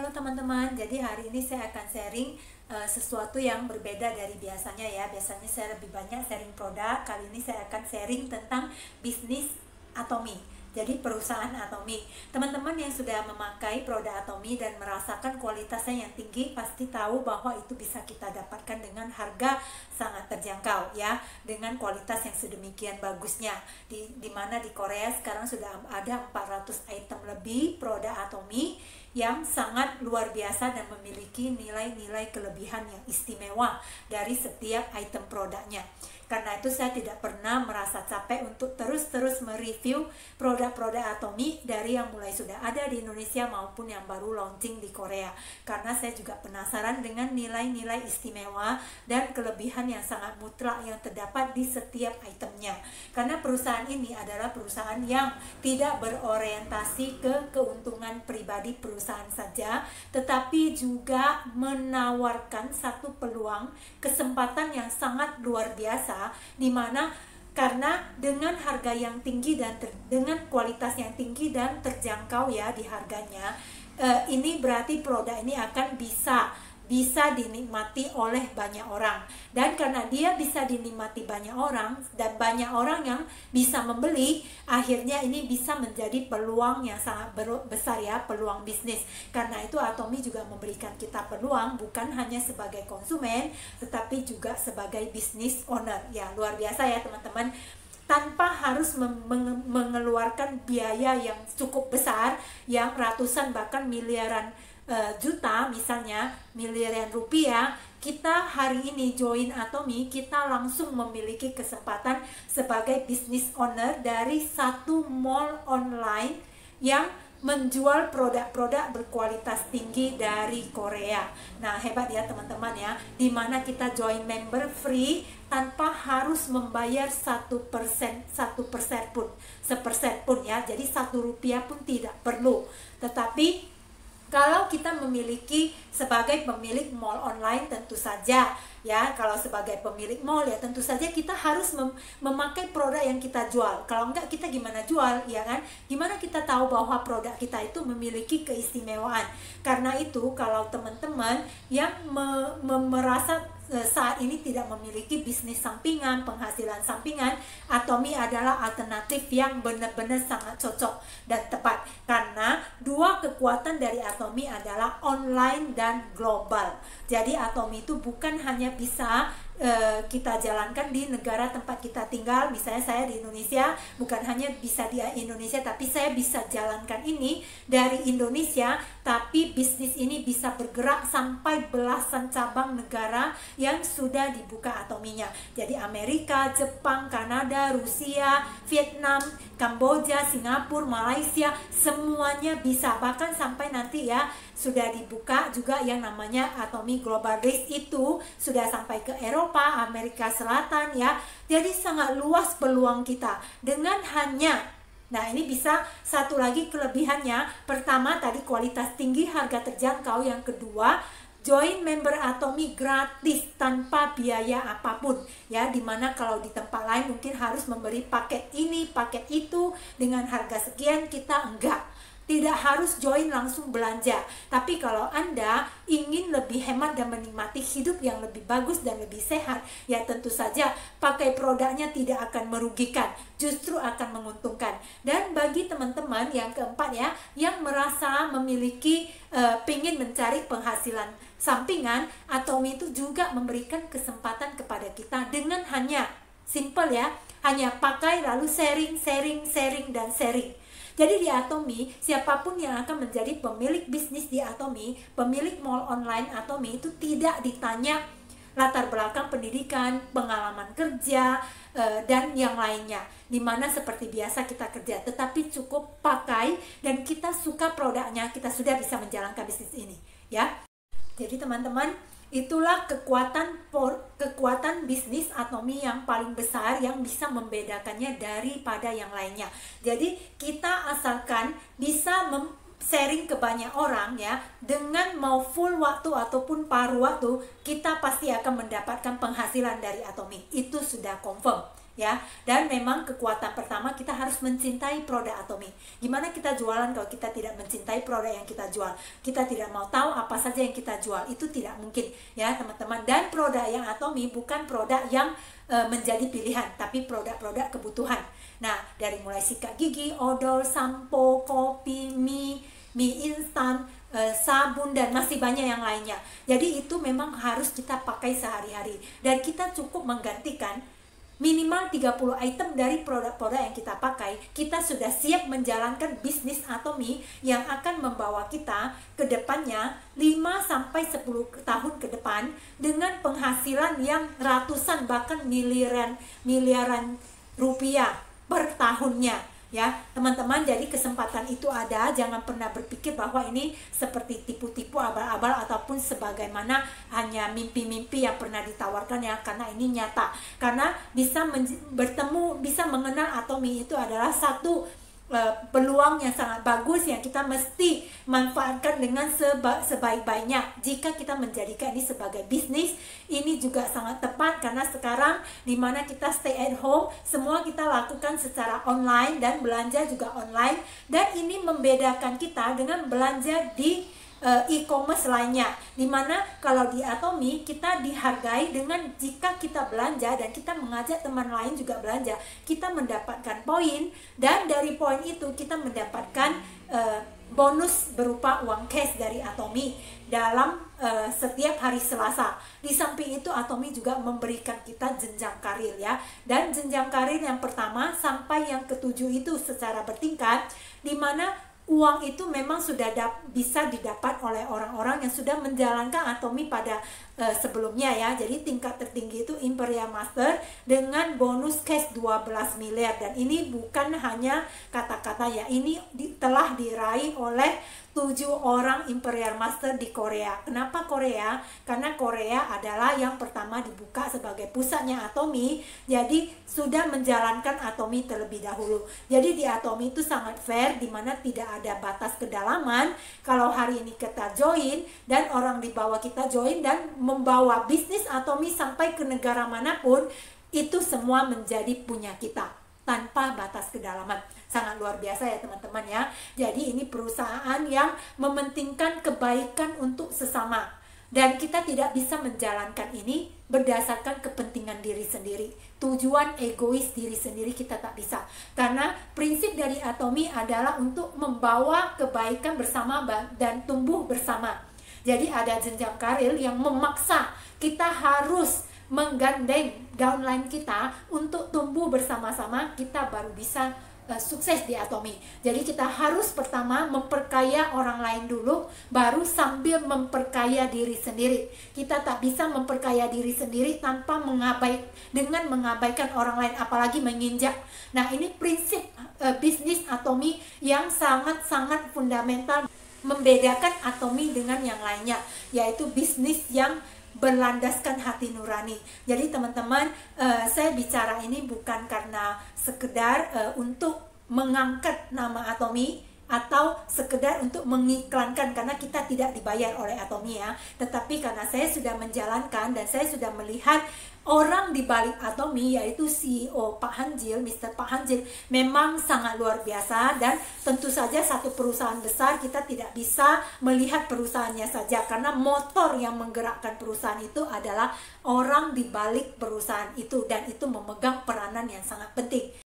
Halo teman-teman, jadi hari ini saya akan sharing sesuatu yang berbeda dari biasanya ya. Biasanya saya lebih banyak sharing produk, kali ini saya akan sharing tentang bisnis Atomy. Jadi perusahaan Atomy. Teman-teman yang sudah memakai produk Atomy dan merasakan kualitasnya yang tinggi pasti tahu bahwa itu bisa kita dapatkan dengan harga sangat terjangkau ya, dengan kualitas yang sedemikian bagusnya. Di mana di Korea sekarang sudah ada 400 item lebih produk Atomy yang sangat luar biasa dan memiliki nilai-nilai kelebihan yang istimewa dari setiap item produknya. Karena itu saya tidak pernah merasa capek untuk terus-terus mereview produk-produk Atomy dari yang mulai sudah ada di Indonesia maupun yang baru launching di Korea. Karena saya juga penasaran dengan nilai-nilai istimewa dan kelebihan yang sangat mutlak yang terdapat di setiap itemnya. Karena perusahaan ini adalah perusahaan yang tidak berorientasi ke keuntungan pribadi perusahaan saja, tetapi juga menawarkan satu peluang, kesempatan yang sangat luar biasa, di mana karena dengan harga yang tinggi dan dengan kualitas yang tinggi dan terjangkau ya di harganya, ini berarti produk ini akan bisa dinikmati oleh banyak orang. Dan karena dia bisa dinikmati banyak orang dan banyak orang yang bisa membeli, akhirnya ini bisa menjadi peluang yang sangat besar ya, peluang bisnis. Karena itu Atomy juga memberikan kita peluang bukan hanya sebagai konsumen tetapi juga sebagai business owner. Ya, luar biasa ya teman-teman, tanpa harus mengeluarkan biaya yang cukup besar, yang ratusan bahkan miliaran juta, misalnya miliaran rupiah. Kita hari ini join Atomy, kita langsung memiliki kesempatan sebagai business owner dari satu mall online yang menjual produk-produk berkualitas tinggi dari Korea. Nah, hebat ya teman-teman ya, dimana kita join member free tanpa harus membayar 1% pun, sepersen pun ya, jadi 1 rupiah pun tidak perlu. Tetapi kalau kita memiliki sebagai pemilik mall online, tentu saja ya, kalau sebagai pemilik mall ya tentu saja kita harus memakai produk yang kita jual. Kalau enggak, kita gimana jual ya kan? Gimana kita tahu bahwa produk kita itu memiliki keistimewaan? Karena itu kalau teman-teman yang merasa saat ini tidak memiliki bisnis sampingan, penghasilan sampingan, Atomy adalah alternatif yang benar-benar sangat cocok dan tepat. Karena dua kekuatan dari Atomy adalah online dan global. Jadi Atomy itu bukan hanya bisa kita jalankan di negara tempat kita tinggal. Misalnya saya di Indonesia, bukan hanya bisa di Indonesia, tapi saya bisa jalankan ini dari Indonesia, tapi bisnis ini bisa bergerak sampai belasan cabang negara yang sudah dibuka Atomy-nya. Jadi Amerika, Jepang, Kanada, Rusia, Vietnam, Kamboja, Singapura, Malaysia, semuanya bisa. Bahkan sampai nanti ya sudah dibuka juga yang namanya Atomy Global List, itu sudah sampai ke Eropa, Amerika Selatan ya. Jadi sangat luas peluang kita dengan hanya, nah ini bisa satu lagi kelebihannya. Pertama tadi kualitas tinggi, harga terjangkau. Yang kedua, join member Atomy gratis tanpa biaya apapun ya, dimana kalau di tempat lain mungkin harus memberi paket ini, paket itu dengan harga sekian, kita enggak. Tidak harus join langsung belanja. Tapi kalau Anda ingin lebih hemat dan menikmati hidup yang lebih bagus dan lebih sehat, ya tentu saja pakai produknya tidak akan merugikan, justru akan menguntungkan. Dan bagi teman-teman yang keempat ya, yang merasa memiliki ingin mencari penghasilan sampingan, Atomy itu juga memberikan kesempatan kepada kita dengan hanya simple ya, hanya pakai lalu sharing dan sharing. Jadi di Atomy, siapapun yang akan menjadi pemilik bisnis di Atomy, pemilik mall online Atomy, itu tidak ditanya latar belakang pendidikan, pengalaman kerja, dan yang lainnya, dimana seperti biasa kita kerja, tetapi cukup pakai dan kita suka produknya, kita sudah bisa menjalankan bisnis ini ya. Jadi teman-teman, itulah kekuatan bisnis Atomy yang paling besar, yang bisa membedakannya daripada yang lainnya. Jadi kita asalkan bisa sharing ke banyak orang ya, dengan mau full waktu ataupun paruh waktu, kita pasti akan mendapatkan penghasilan dari Atomy. Itu sudah confirm ya. Dan memang kekuatan pertama kita harus mencintai produk Atomy. Gimana kita jualan kalau kita tidak mencintai produk yang kita jual? Kita tidak mau tahu apa saja yang kita jual, itu tidak mungkin ya teman-teman. Dan produk yang Atomy bukan produk yang menjadi pilihan, tapi produk-produk kebutuhan. Nah, dari mulai sikat gigi, odol, sampo, kopi, mie instan, sabun, dan masih banyak yang lainnya. Jadi itu memang harus kita pakai sehari-hari, dan kita cukup menggantikan minimal 30 item dari produk-produk yang kita pakai. Kita sudah siap menjalankan bisnis Atomy yang akan membawa kita ke depannya 5-10 tahun ke depan dengan penghasilan yang ratusan bahkan miliaran rupiah per tahunnya. Ya teman-teman, jadi kesempatan itu ada. Jangan pernah berpikir bahwa ini seperti tipu-tipu abal-abal ataupun sebagaimana hanya mimpi-mimpi yang pernah ditawarkan ya, karena ini nyata. Karena bisa bertemu, bisa mengenal Atomy itu adalah satu peluang yang sangat bagus yang kita mesti manfaatkan dengan sebaik-baiknya. Jika kita menjadikan ini sebagai bisnis, ini juga sangat tepat karena sekarang dimana kita stay at home, semua kita lakukan secara online dan belanja juga online, dan ini membedakan kita dengan belanja di e-commerce lainnya, dimana kalau di Atomy kita dihargai dengan jika kita belanja dan kita mengajak teman lain juga belanja, kita mendapatkan poin, dan dari poin itu kita mendapatkan bonus berupa uang cash dari Atomy dalam setiap hari Selasa. Di samping itu Atomy juga memberikan kita jenjang karir ya, dan jenjang karir yang pertama sampai yang ketujuh itu secara bertingkat, dimana uang itu memang sudah bisa didapat oleh orang-orang yang sudah menjalankan Atomy pada sebelumnya ya. Jadi tingkat tertinggi itu Imperial Master dengan bonus cash 12 miliar, dan ini bukan hanya kata-kata ya, ini telah diraih oleh 7 orang Imperial Master di Korea. Kenapa Korea? Karena Korea adalah yang pertama dibuka sebagai pusatnya Atomy, jadi sudah menjalankan Atomy terlebih dahulu. Jadi di Atomy itu sangat fair, dimana tidak ada batas kedalaman. Kalau hari ini kita join dan orang di bawah kita join dan membawa bisnis Atomy sampai ke negara manapun, itu semua menjadi punya kita tanpa batas kedalaman. Sangat luar biasa ya teman-teman ya. Jadi ini perusahaan yang mementingkan kebaikan untuk sesama, dan kita tidak bisa menjalankan ini berdasarkan kepentingan diri sendiri, tujuan egois diri sendiri. Kita tak bisa, karena prinsip dari Atomy adalah untuk membawa kebaikan bersama dan tumbuh bersama. Jadi ada jenjang karir yang memaksa kita harus menggandeng downline kita untuk tumbuh bersama-sama, kita baru bisa sukses di Atomy. Jadi kita harus pertama memperkaya orang lain dulu, baru sambil memperkaya diri sendiri. Kita tak bisa memperkaya diri sendiri tanpa mengabaikan orang lain, apalagi menginjak. Nah ini prinsip bisnis Atomy yang sangat-sangat fundamental, membedakan Atomy dengan yang lainnya, yaitu bisnis yang berlandaskan hati nurani. Jadi teman-teman, saya bicara ini bukan karena sekedar untuk mengangkat nama Atomy atau sekedar untuk mengiklankan, karena kita tidak dibayar oleh Atomy ya, tetapi karena saya sudah menjalankan dan saya sudah melihat orang di balik Atomy, yaitu CEO Pak Hanjil, Mr. Pak Hanjil, memang sangat luar biasa. Dan tentu saja satu perusahaan besar kita tidak bisa melihat perusahaannya saja, karena motor yang menggerakkan perusahaan itu adalah orang di balik perusahaan itu, dan itu memegang peranan yang sangat penting.